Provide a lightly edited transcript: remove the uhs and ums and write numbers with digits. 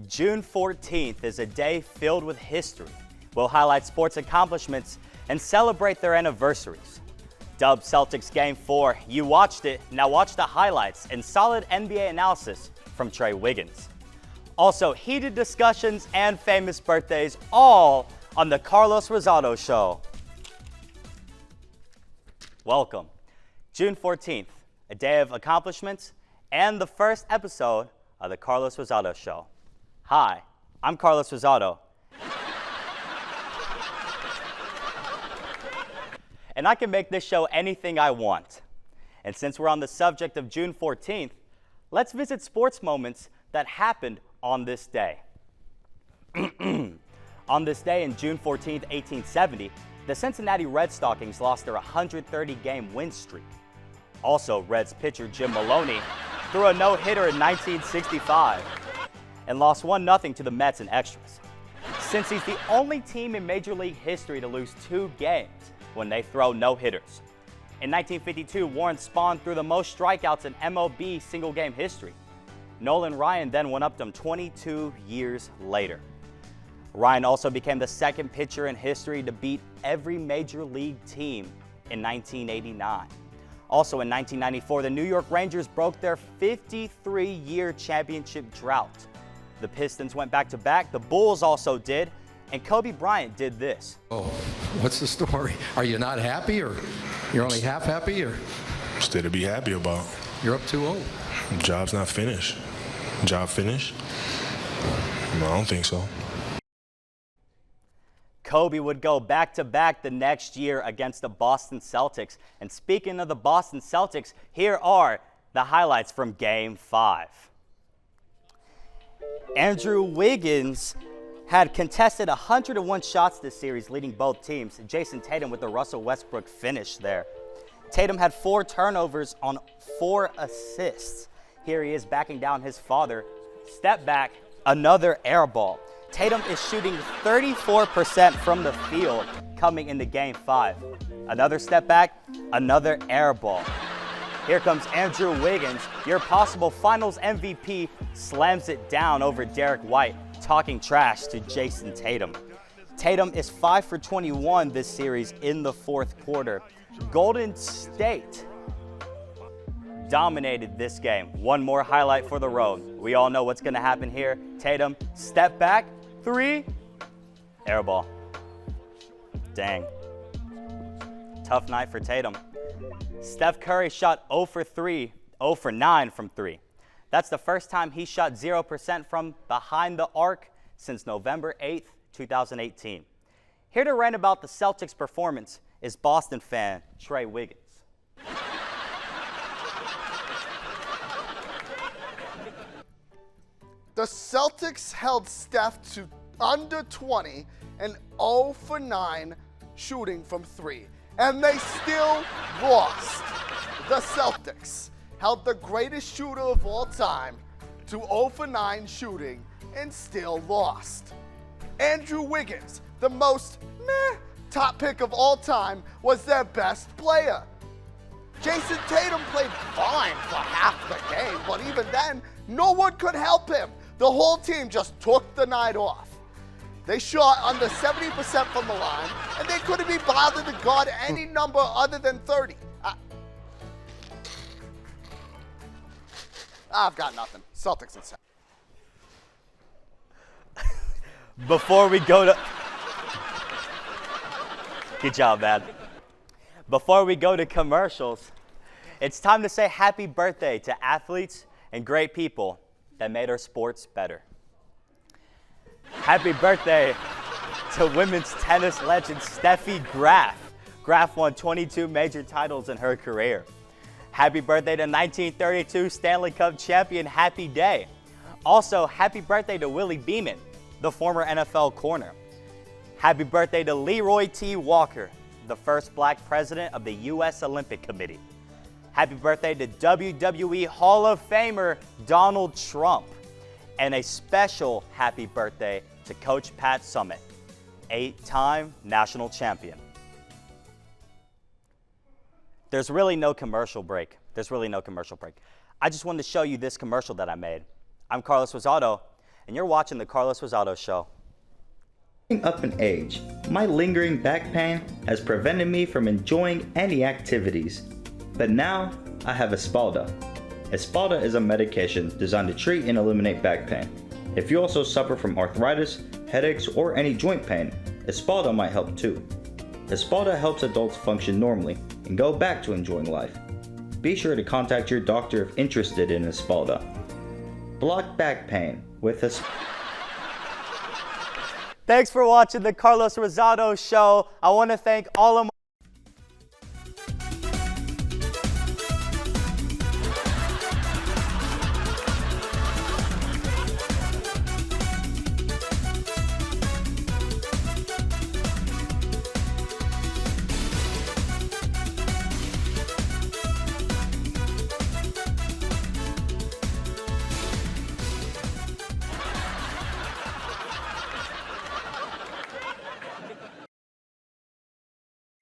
June 14th is a day filled with history. We'll highlight sports accomplishments and celebrate their anniversaries. Dub Celtics Game 4, you watched it, now watch the highlights and solid NBA analysis from Trey Wiggins. Also, heated discussions and famous birthdays, all on the Carlos Rosado Show. Welcome. June 14th, a day of accomplishments and the first episode of the Carlos Rosado Show. Hi, I'm Carlos Rosado. And I can make this show anything I want. And since we're on the subject of June 14th, let's visit sports moments that happened on this day. On this day in June 14th, 1870, the Cincinnati Red Stockings lost their 130-game win streak. Also, Reds pitcher Jim Maloney threw a no-hitter in 1965 and lost 1-0 to the Mets in extras. Since he's the only team in Major League history to lose 2 games when they throw no-hitters. In 1952, Warren Spahn threw the most strikeouts in MLB single-game history. Nolan Ryan then went up to him 22 years later. Ryan also became the second pitcher in history to beat every Major League team in 1989. Also in 1994, the New York Rangers broke their 53-year championship drought. The Pistons went back-to-back, the Bulls also did, and Kobe Bryant did this. Oh, what's the story? Are you not happy, or you're only half happy, or? Still to be happy about. You're up 2-0. Job's not finished. Job finished? No, I don't think so. Kobe would go back-to-back the next year against the Boston Celtics. And speaking of the Boston Celtics, here are the highlights from Game 5. Andrew Wiggins had contested 101 shots this series, leading both teams. Jason Tatum with the Russell Westbrook finish there. Tatum had 4 turnovers on 4 assists. Here he is backing down his father. Step back, another air ball. Tatum is shooting 34% from the field coming into Game 5. Another step back, another air ball. Here comes Andrew Wiggins, your possible finals MVP, slams it down over Derek White, talking trash to Jason Tatum. Tatum is 5 for 21 this series in the fourth quarter. Golden State dominated this game. One more highlight for the road. We all know what's going to happen here. Tatum, step back, 3, air ball. Dang. Tough night for Tatum. Steph Curry shot 0 for 9 from 3. That's the first time he shot 0% from behind the arc since November 8th, 2018. Here to rant about the Celtics' performance is Boston fan Trey Wiggins. The Celtics held Steph to under 20 and 0 for 9 shooting from 3. And they still lost. The Celtics held the greatest shooter of all time to 0 for 9 shooting and still lost. Andrew Wiggins, the most top pick of all time, was their best player. Jason Tatum played fine for half the game, but even then, no one could help him. The whole team just took the night off. They shot under 70% from the line, and they couldn't be bothered to guard any number other than 30. I've got nothing. Celtics and 7. Before we go to... Good job, man. Before we go to commercials, it's time to say happy birthday to athletes and great people that made our sports better. Happy birthday to women's tennis legend Steffi Graf. Graf won 22 major titles in her career. Happy birthday to 1932 Stanley Cup champion Happy Day. Also, happy birthday to Willie Beeman, the former NFL corner. Happy birthday to Leroy T. Walker, the first black president of the U.S. Olympic Committee. Happy birthday to WWE Hall of Famer Donald Trump. And a special happy birthday to Coach Pat Summitt, 8-time national champion. There's really no commercial break. I just wanted to show you this commercial that I made. I'm Carlos Rosado, and you're watching The Carlos Rosado Show. Up in age, my lingering back pain has prevented me from enjoying any activities. But now, I have Espalda. Espalda is a medication designed to treat and eliminate back pain. If you also suffer from arthritis, headaches, or any joint pain, Espalda might help too. Espalda helps adults function normally and go back to enjoying life. Be sure to contact your doctor if interested in Espalda. Block back pain with Espalda. Thanks for watching The Carlos Rosado Show. I want to thank all of my